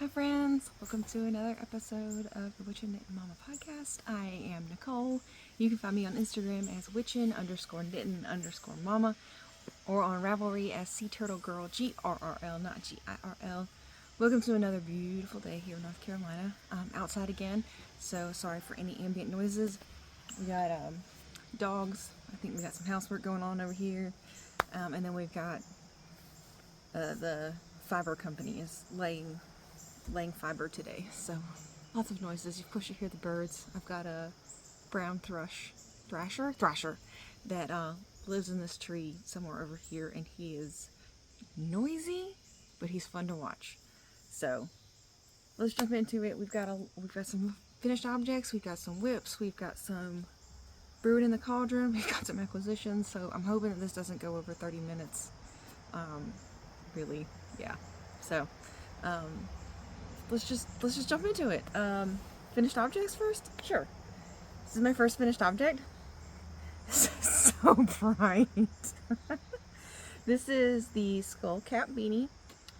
Hi friends, welcome to another episode of the Witchin' Knittin' Mama podcast. I am Nicole. You can find me on Instagram as witchin_knittin_mama or on Ravelry as Sea Turtle Girl GRRL, not GIRL. Welcome to another beautiful day here in North Carolina. I'm outside again, so sorry for any ambient noises. We got dogs. I think we got some housework going on over here, and then we've got the fiber company is laying fiber today, so lots of noises. Of course you hear the birds. I've got a brown thrasher that lives in this tree somewhere over here, and he is noisy, but he's fun to watch. So let's jump into it. We've got some finished objects, we've got some whips, we've got some brewing in the cauldron, we've got some acquisitions, so I'm hoping that this doesn't go over 30 minutes. Really, yeah. So let's just jump into it. Finished objects first? Sure. This is my first finished object. This is so bright. This is the Skull Cap Beanie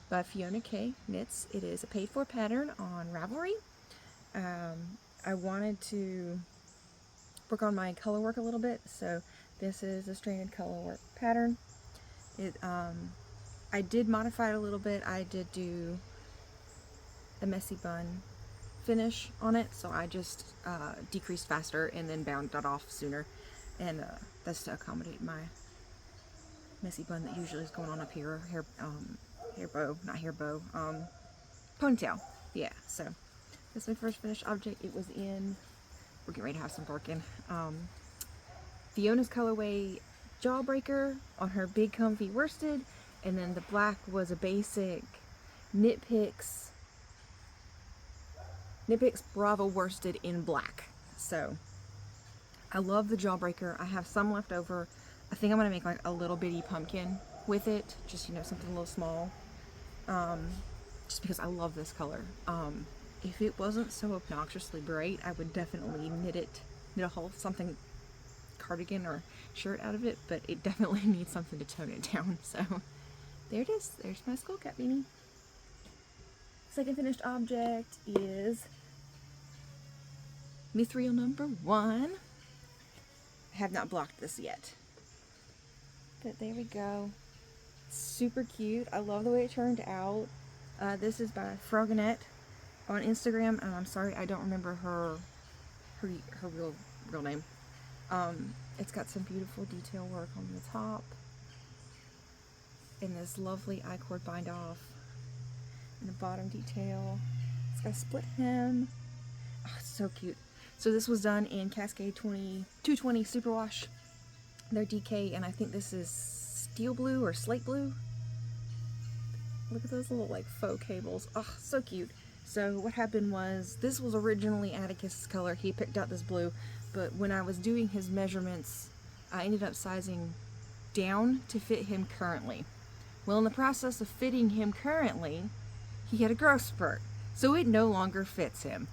by Fiona K. Knits. It is a paid for pattern on Ravelry. I wanted to work on my color work a little bit, so this is a stranded color work pattern. I did modify it a little bit. I did do a messy bun finish on it, so I just decreased faster and then bound that off sooner, and that's to accommodate my messy bun that usually is going on up here, ponytail. Yeah, so that's my first finished object. It was in, we're getting ready to have some bark in, Fiona's colorway Jawbreaker on her big comfy worsted, and then the black was a basic Knit Picks Bravo worsted in black. So I love the Jawbreaker. I have some left over. I think I'm gonna make like a little bitty pumpkin with it, just, you know, something a little small, just because I love this color. If it wasn't so obnoxiously bright, I would definitely knit a whole something cardigan or shirt out of it, but it definitely needs something to tone it down. So there it is. There's my skull cap beanie. Second finished object is Mithril number 1. I have not blocked this yet, but there we go. Super cute. I love the way it turned out. This is by Froganette on Instagram, and I'm sorry I don't remember her real name. It's got some beautiful detail work on the top and this lovely I-cord bind off and the bottom detail. It's got a split hem. Oh, it's so cute. So this was done in Cascade 220 Superwash. They're DK, and I think this is steel blue or slate blue. Look at those little like faux cables. Oh, so cute. So what happened was, this was originally Atticus's color. He picked out this blue, but when I was doing his measurements, I ended up sizing down to fit him currently. Well, in the process of fitting him currently, he had a growth spurt, so it no longer fits him.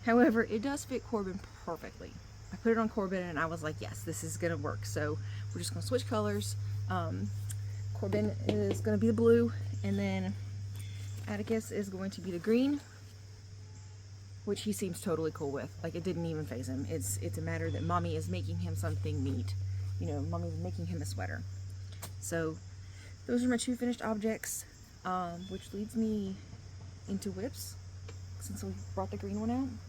However, it does fit Corbin perfectly. I put it on Corbin and I was like, yes, this is gonna work. So we're just gonna switch colors. Corbin is gonna be the blue, and then Atticus is going to be the green, which he seems totally cool with. Like, it didn't even faze him. It's a matter that mommy is making him something neat. You know, mommy's making him a sweater. So those are my two finished objects, which leads me into whips, since we brought the green one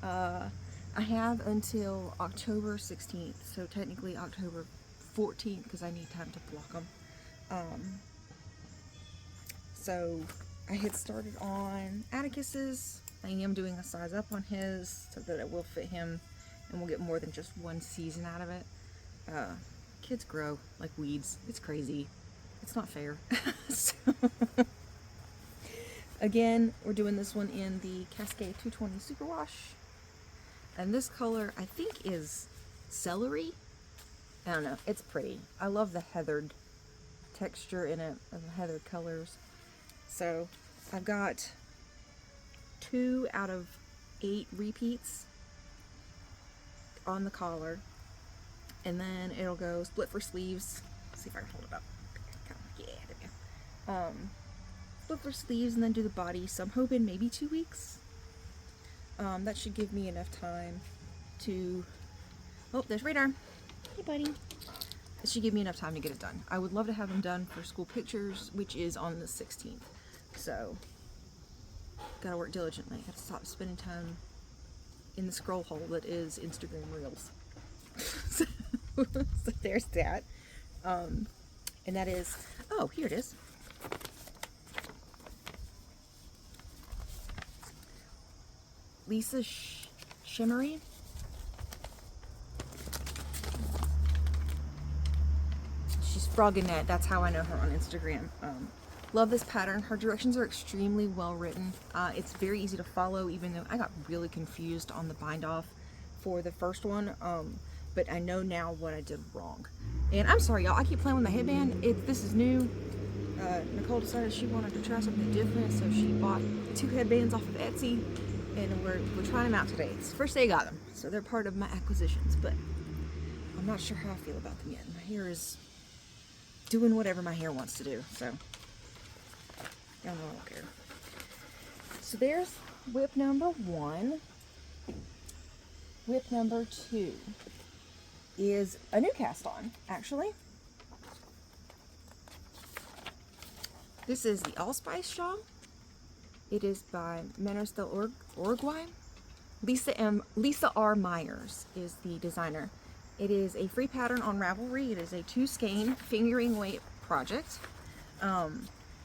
out. I have until October 16th, so technically October 14th, because I need time to block them. So I had started on Atticus's. I am doing a size up on his so that it will fit him and we'll get more than just one season out of it. Kids grow like weeds. It's crazy. It's not fair. So again, we're doing this one in the Cascade 220 Superwash. And this color, I think, is celery. I don't know. It's pretty. I love the heathered texture in it, and the heathered colors. So I've got 2 out of 8 repeats on the collar. And then it'll go split for sleeves. Let's see if I can hold it up. Yeah, there we go. split for sleeves and then do the body. So I'm hoping maybe 2 weeks. That should give me enough time to, oh, there's Radar. Hey buddy. It should give me enough time to get it done. I would love to have them done for school pictures, which is on the 16th. So, gotta work diligently. Gotta stop spending time in the scroll hole that is Instagram Reels. So there's that. And that is, oh, here it is. Lisa Shimmery. She's Frogginette. That's how I know her on Instagram. Love this pattern. Her directions are extremely well written. It's very easy to follow, even though I got really confused on the bind off for the first one. But I know now what I did wrong. And I'm sorry, y'all. I keep playing with my headband. This is new. Nicole decided she wanted to try something different, so she bought 2 headbands off of Etsy, and we're trying them out today. It's the first day I got them, so they're part of my acquisitions. But I'm not sure how I feel about them yet. My hair is doing whatever my hair wants to do, so y'all know I don't care. So there's whip number 1. Whip number 2 is a new cast on, actually. This is the Allspice shawl. It is by Manos del Uruguay. Lisa R. Myers is the designer. It is a free pattern on Ravelry. It is a 2 skein fingering weight project.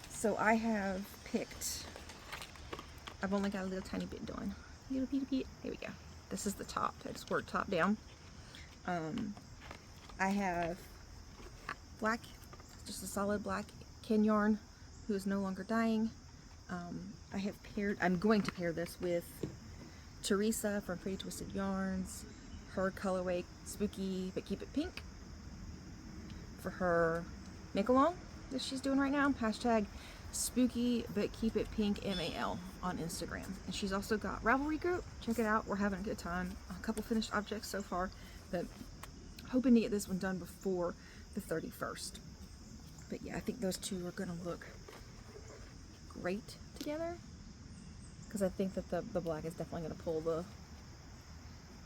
So I have picked, I've only got a little tiny bit done. Little bit. There we go. This is the top. I just worked top down. I have black, just a solid black Ken yarn, who is no longer dyeing. I'm going to pair this with Teresa from Pretty Twisted Yarns, her colorway Spooky But Keep It Pink, for her make along that she's doing right now. Hashtag Spooky But Keep It Pink MAL on Instagram. And she's also got Ravelry group. Check it out. We're having a good time. A couple finished objects so far, but hoping to get this one done before the 31st. But yeah, I think those two are gonna look great together, because I think that the black is definitely gonna pull the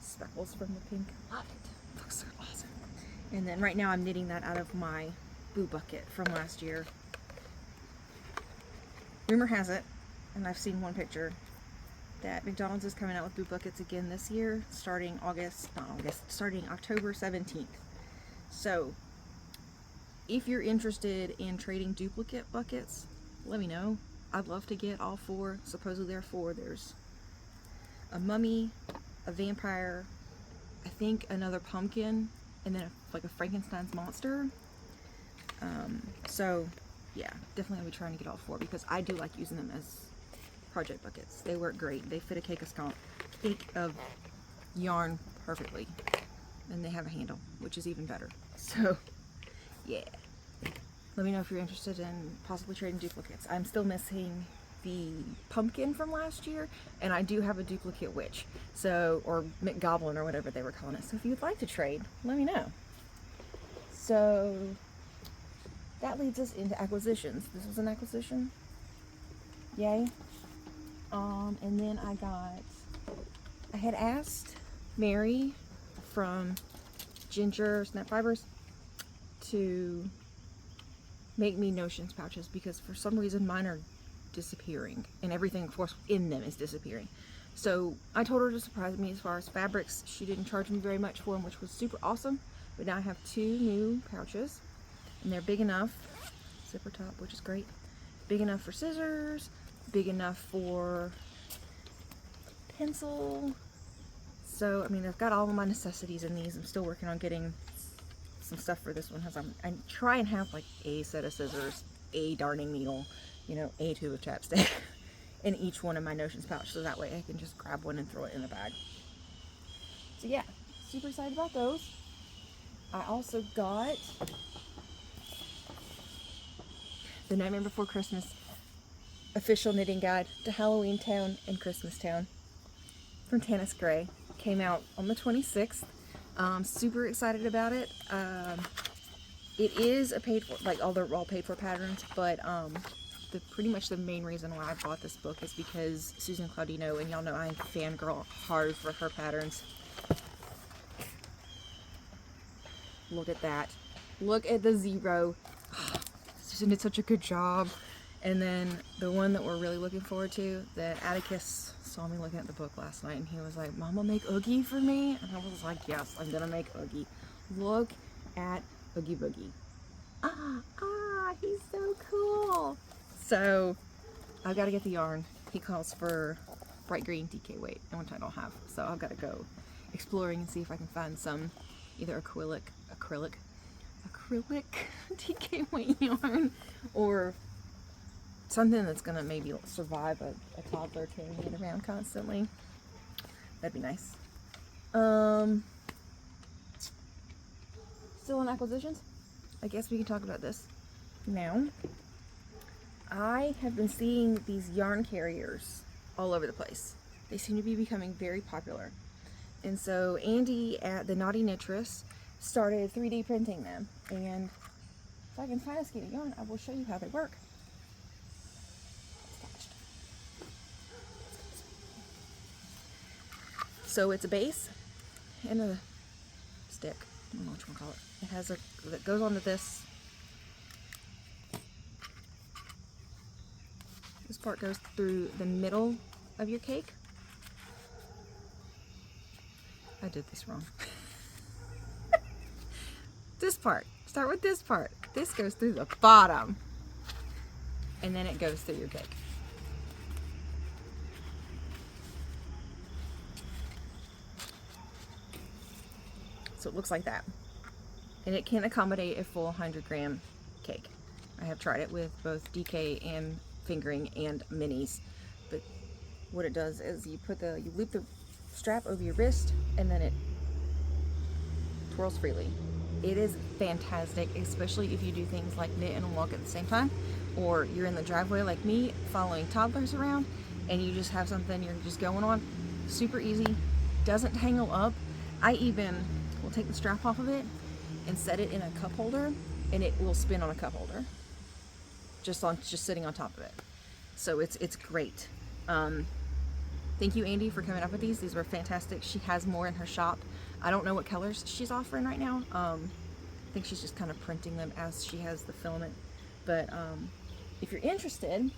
speckles from the pink. Love it. Looks so awesome. And then right now I'm knitting that out of my Boo bucket from last year. Rumor has it, and I've seen one picture, that McDonald's is coming out with Boo buckets again this year, starting starting October 17th. So if you're interested in trading duplicate buckets, let me know. I'd love to get all 4. Supposedly there are 4. There's a mummy, a vampire, I think another pumpkin, and then like a Frankenstein's monster. So yeah, definitely I'll be trying to get all 4, because I do like using them as project buckets. They work great. They fit a cake of yarn perfectly, and they have a handle, which is even better. So yeah, let me know if you're interested in possibly trading duplicates. I'm still missing the pumpkin from last year, and I do have a duplicate witch, so, or McGoblin or whatever they were calling it. So if you'd like to trade, let me know. So that leads us into acquisitions. This was an acquisition. Yay. And then I had asked Mary from Ginger Snap Fibers to make me notions pouches, because for some reason mine are disappearing, and everything of course in them is disappearing. So I told her to surprise me as far as fabrics. She didn't charge me very much for them, which was super awesome. But now I have 2 new pouches, and they're big enough, zipper top, which is great, big enough for scissors, big enough for pencil. So I mean, I've got all of my necessities in these. I'm still working on getting some stuff for this one, because I try and have like a set of scissors, a darning needle, you know, a tube of chapstick in each one of my notions pouch, so that way I can just grab one and throw it in the bag. So yeah, super excited about those. I also got the Nightmare Before Christmas official knitting guide to Halloween Town and Christmas Town from Tanis Gray. Came out on the 26th. Super excited about it. It is a paid for, like, all they're all paid for patterns, but pretty much the main reason why I bought this book is because Susan Claudino, and y'all know I fangirl hard for her patterns. Look at that. Look at the zero. Susan did such a good job. And then the one that we're really looking forward to, that Atticus saw me looking at the book last night, and he was like, Mama, make Oogie for me? And I was like, yes, I'm gonna make Oogie. Look at Oogie Boogie. He's so cool. So I've got to get the yarn. He calls for bright green DK weight, and which I don't have. So I've got to go exploring and see if I can find some either acrylic DK weight yarn, or something that's gonna maybe survive a toddler carrying it around constantly. That'd be nice. Still on acquisitions? I guess we can talk about this now. I have been seeing these yarn carriers all over the place. They seem to be becoming very popular. And so Andi at the Naughty Knitress started 3D printing them. And if I can find a skein of yarn, I will show you how they work. So it's a base and a stick. I don't know what you want to call it. It has that goes onto this. This part goes through the middle of your cake. I did this wrong. This part. Start with this part. This goes through the bottom. And then it goes through your cake. So it looks like that. And it can accommodate a full 100-gram cake. I have tried it with both DK and fingering and minis. But what it does is you loop the strap over your wrist, and then it twirls freely. It is fantastic, especially if you do things like knit and walk at the same time, or you're in the driveway like me following toddlers around and you just have something you're just going on. Super easy, doesn't tangle up. I even will take the strap off of it and set it in a cup holder, and it will spin on a cup holder just sitting on top of it. So it's great. Thank you, Andi, for coming up with these. These were fantastic. She has more in her shop. I don't know what colors she's offering right now. I think she's just kind of printing them as she has the filament. But if you're interested,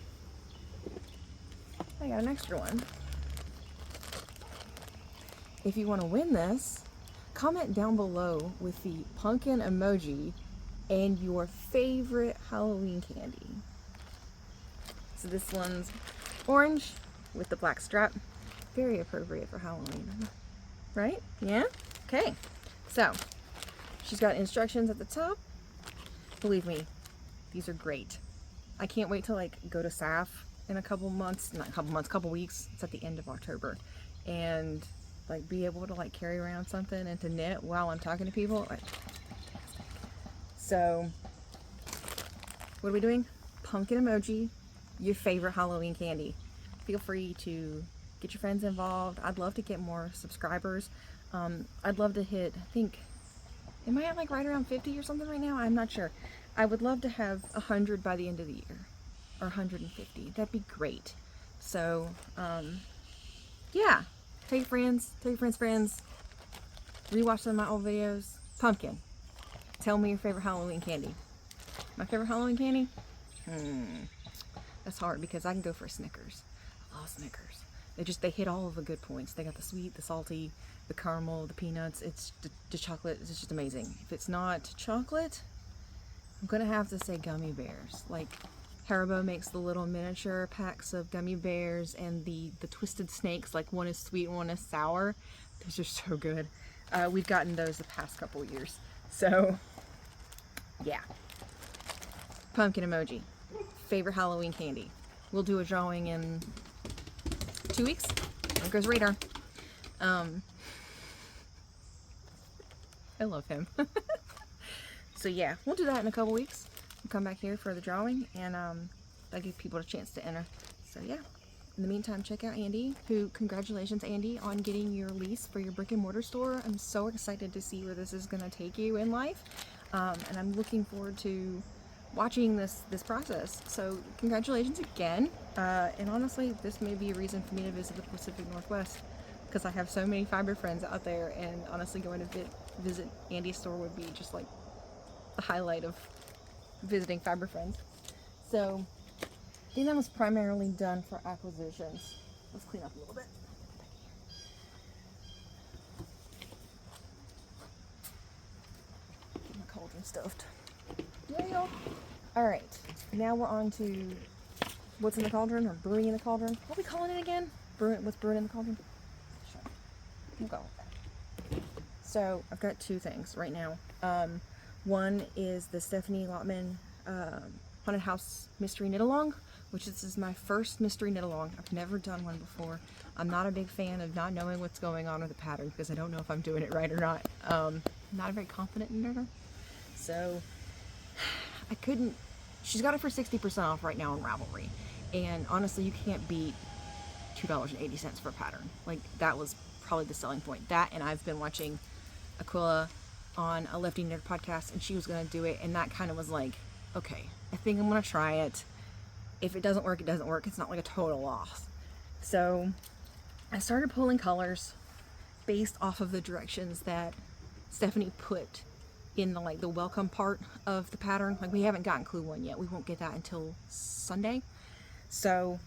I got an extra one. If you want to win this, comment down below with the pumpkin emoji and your favorite Halloween candy. So this one's orange with the black strap. Very appropriate for Halloween, right? Yeah? Okay. So, she's got instructions at the top. Believe me, these are great. I can't wait to go to SAF in a couple months, not a couple months, couple weeks. It's at the end of October. And be able to carry around something and to knit while I'm talking to people. So, what are we doing? Pumpkin emoji, your favorite Halloween candy. Feel free to get your friends involved. I'd love to get more subscribers. I'd love to hit, I think, am I at right around 50 or something right now? I'm not sure. I would love to have 100 by the end of the year, or 150. That'd be great. So, yeah. Tell your friends, friends. Rewatch some of my old videos. Pumpkin. Tell me your favorite Halloween candy. My favorite Halloween candy? That's hard because I can go for a Snickers. I love Snickers. They hit all of the good points. They got the sweet, the salty, the caramel, the peanuts. It's the chocolate. It's just amazing. If it's not chocolate, I'm gonna have to say gummy bears. Haribo makes the little miniature packs of gummy bears, and the twisted snakes, one is sweet and one is sour. Those are so good. We've gotten those the past couple years. So, yeah. Pumpkin emoji. Favorite Halloween candy. We'll do a drawing in 2 weeks. There goes Radar. I love him. So yeah, we'll do that in a couple weeks. We'll come back here for the drawing, and that'll give people a chance to enter. So yeah. In the meantime, check out Andi, congratulations, Andi, on getting your lease for your brick and mortar store. I'm so excited to see where this is going to take you in life. And I'm looking forward to watching this process. So congratulations again. And honestly, this may be a reason for me to visit the Pacific Northwest, because I have so many fiber friends out there, and honestly going to visit Andi's store would be just like the highlight of visiting fiber friends. So I think that was primarily done for acquisitions. Let's clean up a little bit. Get my cauldron stuffed. Yeah. Alright, now we're on to what's in the cauldron, or brewing in the cauldron. What are we calling it again? What's brewing in the cauldron? Sure. We'll go with that. So I've got two things right now. One is the Stephanie Lotman Haunted House Mystery Knit-Along, which this is my first mystery knit-along. I've never done one before. I'm not a big fan of not knowing what's going on with the pattern, because I don't know if I'm doing it right or not. I'm not a very confident knitter. So I couldn't. She's got it for 60% off right now on Ravelry, and honestly, you can't beat $2.80 for a pattern. Like, that was probably the selling point. That, and I've been watching Aquila on a Lefty Knitter podcast, and she was gonna do it, and that kind of was like, okay, I think I'm gonna try it. If it doesn't work, it doesn't work. It's not like a total loss. So I started pulling colors based off of the directions that Stephanie put in the welcome part of the pattern. Like, we haven't gotten clue 1 yet. We won't get that until Sunday. So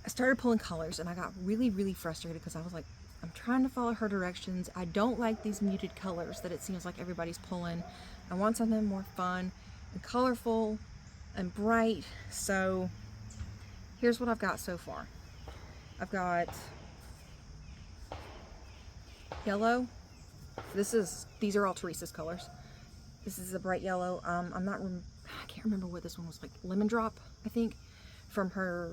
I started pulling colors, and I got really, really frustrated, because I was like, I'm trying to follow her directions. I don't like these muted colors that it seems like everybody's pulling. I want something more fun and colorful and bright. So here's what I've got so far. I've got yellow. These are all Teresa's colors. This is a bright yellow. I can't remember what this one was, like Lemon Drop, I think, from her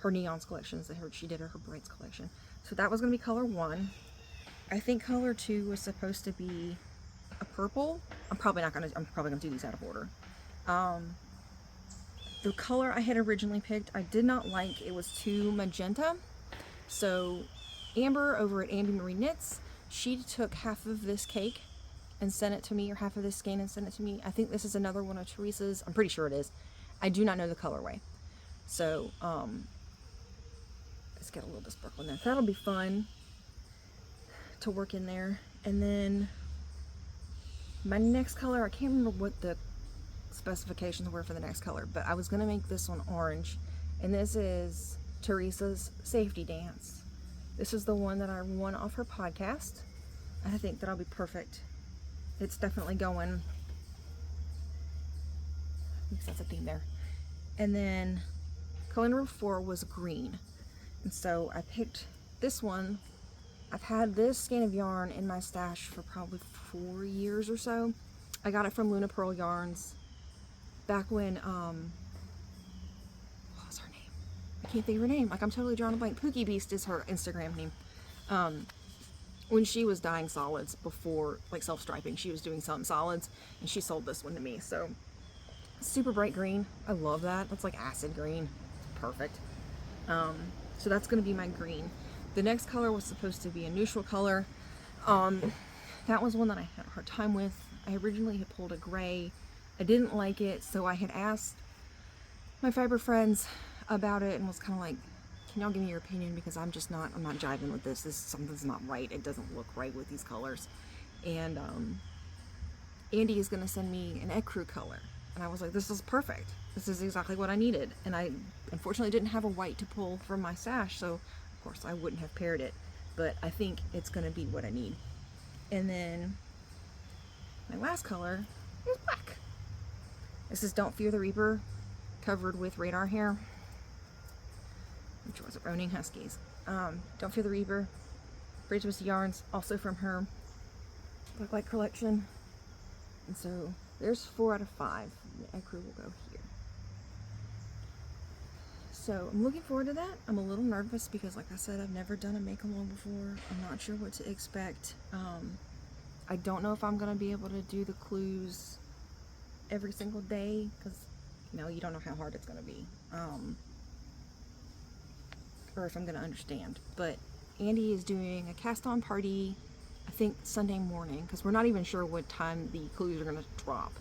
Neons collections that she did, her Brights collection. So that was going to be color 1. I think color 2 was supposed to be a purple. I'm probably gonna do these out of order. The color I had originally picked, I did not like. It was too magenta. So Amber over at Andi Marie Knits, she took half of this cake and sent it to me, or half of this skein and sent it to me. I think this is another one of Teresa's. I'm pretty sure it is. I do not know the colorway. So let's get a little bit of sparkle in there. That'll be fun to work in there. And then my next color, I can't remember what the specifications were for the next color, but I was gonna make this one orange, and this is Teresa's Safety Dance. This is the one that I won off her podcast. I think that'll be perfect. It's definitely going. Because that's a theme there. And then color number 4 was green, and so I picked this one. I've had this skein of yarn in my stash for probably 4 years or so. I got it from Luna Pearl Yarns back when, what was her name? I can't think of her name. Like, I'm totally drawing a blank. Pookie Beast is her Instagram name. When she was dyeing solids before, like, self-striping, she was doing some solids, and she sold this one to me. So, super bright green. I love that. That's like acid green. It's perfect. So that's going to be my green. The next color was supposed to be a neutral color. That was one that I had a hard time with. I originally had pulled a gray. I didn't like it, so I had asked my fiber friends about it and was kind of like, can y'all give me your opinion, because I'm not jiving with this. Something's not right. It doesn't look right with these colors. And Andi is going to send me an ecru color. And I was like, this is perfect. This is exactly what I needed. And I unfortunately didn't have a white to pull from my stash, so of course I wouldn't have paired it. But I think it's going to be what I need. And then my last color is black. This is Don't Fear the Reaper, covered with radar hair. Which was it? Ronin Huskies. Don't Fear the Reaper. Bridge Twisted Yarns, also from her Black Light collection. And so there's 4 out of 5. The ecru will go here. So I'm looking forward to that. I'm a little nervous because, like I said, I've never done a make-along before. I'm not sure what to expect. I don't know if I'm going to be able to do the clues every single day, because, you know, you don't know how hard it's going to be. Or if I'm going to understand. But Andi is doing a cast-on party, I think Sunday morning, because we're not even sure what time the clues are going to drop.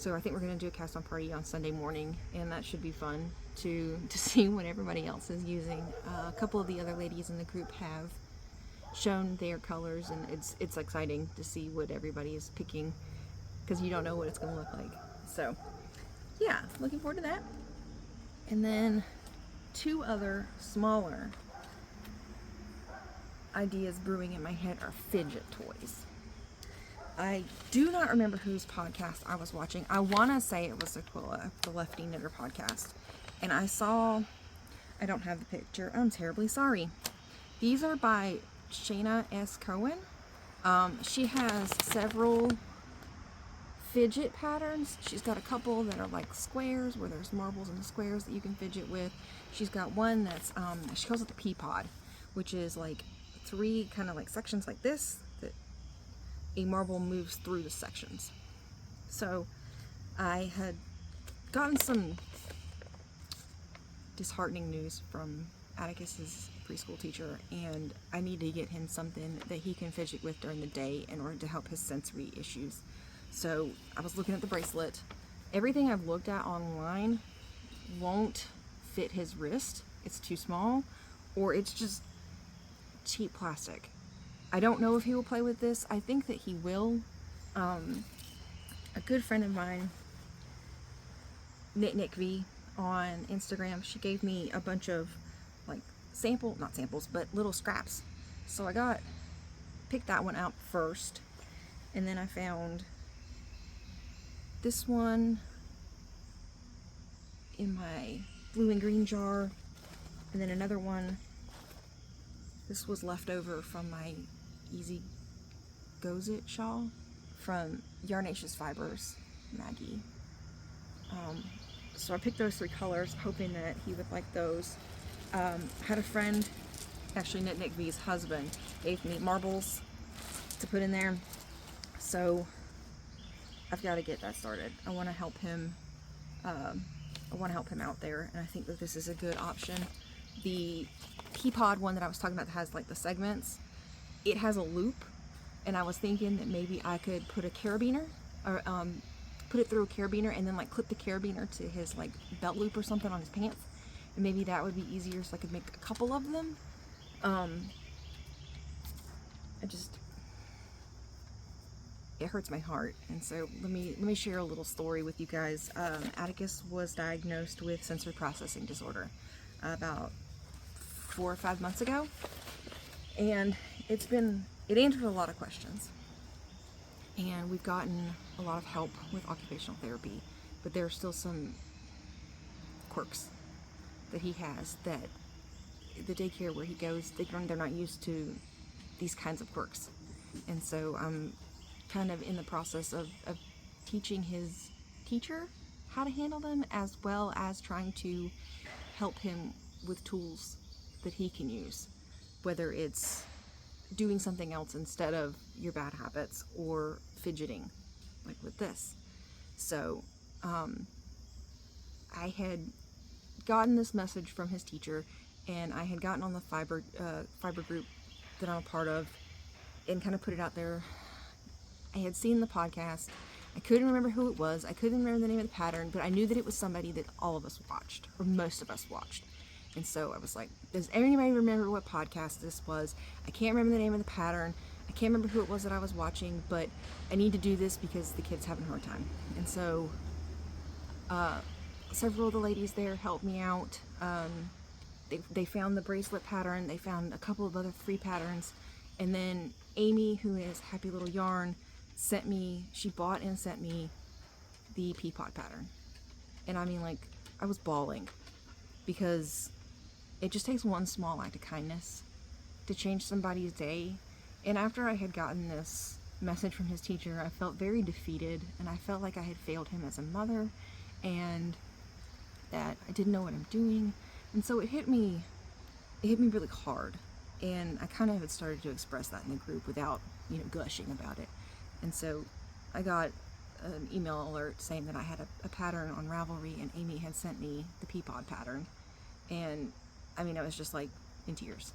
So I think we're going to do a cast on party on Sunday morning, and that should be fun to see what everybody else is using. A couple of the other ladies in the group have shown their colors, and it's exciting to see what everybody is picking, because you don't know what it's going to look like. So yeah, looking forward to that. And then 2 other smaller ideas brewing in my head are fidget toys. I do not remember whose podcast I was watching. I want to say it was Aquila, the Lefty Knitter podcast. And I don't have the picture. I'm terribly sorry. These are by Shayna S. Cohen. She has several fidget patterns. She's got a couple that are like squares, where there's marbles in the squares that you can fidget with. She's got one that's, she calls it the pea pod, which is like 3 kind of like sections like this, that a marble moves through the sections. So I had gotten some disheartening news from Atticus's preschool teacher, and I need to get him something that he can fidget with during the day in order to help his sensory issues. So I was looking at the bracelet. Everything I've looked at online won't fit his wrist. It's too small, or it's just cheap plastic. I don't know if he will play with this. I think that he will. A good friend of mine, Nick V on Instagram, she gave me a bunch of like not samples, but little scraps. So I picked that one out first, and then I found this one in my blue and green jar, and then another one. This was left over from my Easy Goes It shawl from Yarnaceous Fibers, Maggie. So I picked those 3 colors, hoping that he would like those. Had a friend, actually Nick V's husband, gave me marbles to put in there. So I've got to get that started. I want to help him. I want to help him out there, and I think that this is a good option. The pea pod one that I was talking about that has like the segments, it has a loop, and I was thinking that maybe I could put a carabiner, or put it through a carabiner and then like clip the carabiner to his like belt loop or something on his pants, and maybe that would be easier, so I could make a couple of them. It hurts my heart, and so let me share a little story with you guys. Atticus was diagnosed with sensory processing disorder about 4 or 5 months ago, and it answered a lot of questions, and we've gotten a lot of help with occupational therapy, but there are still some quirks that he has that the daycare where he goes, they're not used to these kinds of quirks, and so I'm kind of in the process of teaching his teacher how to handle them, as well as trying to help him with tools that he can use, whether it's doing something else instead of your bad habits, or fidgeting like with this. So I had gotten this message from his teacher, and I had gotten on the fiber group that I'm a part of, and kind of put it out there. I had seen the podcast. I couldn't remember who it was. I couldn't remember the name of the pattern, but I knew that it was somebody that all of us watched, or most of us watched. And so I was like, does anybody remember what podcast this was? I can't remember the name of the pattern. I can't remember who it was that I was watching, but I need to do this because the kid's having a hard time. And so several of the ladies there helped me out. They found the bracelet pattern. They found a couple of other free patterns. And then Amy, who is Happy Little Yarn, she bought and sent me the pea pod pattern. And I mean, like, I was bawling, because it just takes one small act of kindness to change somebody's day. And after I had gotten this message from his teacher, I felt very defeated, and I felt like I had failed him as a mother, and that I didn't know what I'm doing. And so it hit me really hard, and I kind of had started to express that in the group without, gushing about it. And so I got an email alert saying that I had a pattern on Ravelry, and Amy had sent me the pea pod pattern. And I mean, I was just like in tears.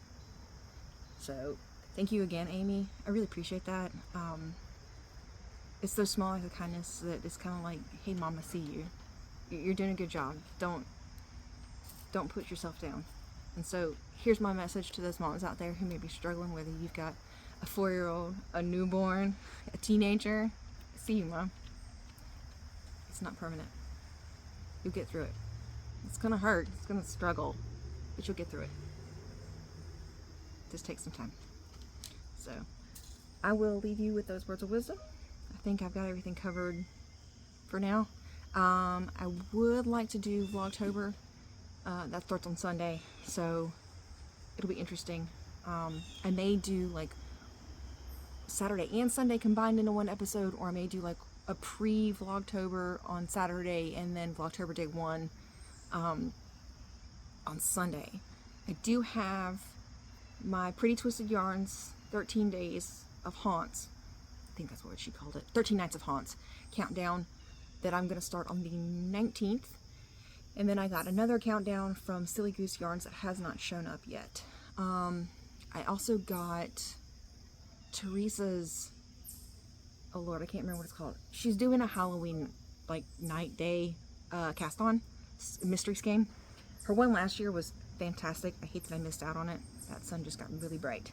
So thank you again, Amy. I really appreciate that. It's those small acts of kindness that is kind of like, hey, mom, I see you. You're doing a good job. Don't put yourself down. And so here's my message to those moms out there who may be struggling, whether you've got a 4-year-old, a newborn, a teenager. I see you, mom. It's not permanent. You'll get through it. It's gonna hurt. It's gonna struggle, but you'll get through it. Just take some time. So I will leave you with those words of wisdom. I think I've got everything covered for now. I would like to do Vlogtober. That starts on Sunday, so it'll be interesting. I may do like Saturday and Sunday combined into one episode, or I may do like a pre-Vlogtober on Saturday and then Vlogtober day 1 on Sunday. I do have my Pretty Twisted Yarns 13 Days of Haunts, I think that's what she called it, 13 Nights of Haunts countdown that I'm going to start on the 19th. And then I got another countdown from Silly Goose Yarns that has not shown up yet. I also got Teresa's, oh Lord, I can't remember what it's called. She's doing a Halloween, like, night day cast on mysteries game. Her one last year was fantastic. I hate that I missed out on it. That sun just got really bright.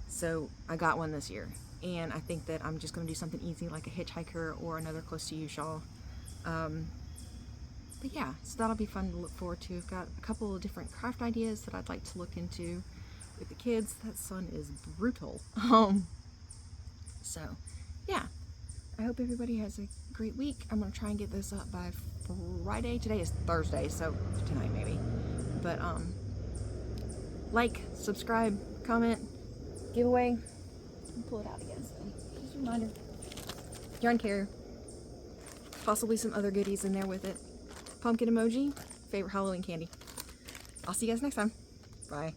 So I got one this year. And I think that I'm just going to do something easy like a Hitchhiker or another Close to You shawl. But yeah, so that'll be fun to look forward to. I've got a couple of different craft ideas that I'd like to look into with the kids. That sun is brutal. So yeah, I hope everybody has a great week. I'm going to try and get this up by Friday. Today is Thursday, so tonight maybe. But like, subscribe, comment, giveaway. I'll pull it out again, so just a reminder. Yarn care. Possibly some other goodies in there with it. Pumpkin emoji, favorite Halloween candy. I'll see you guys next time. Bye.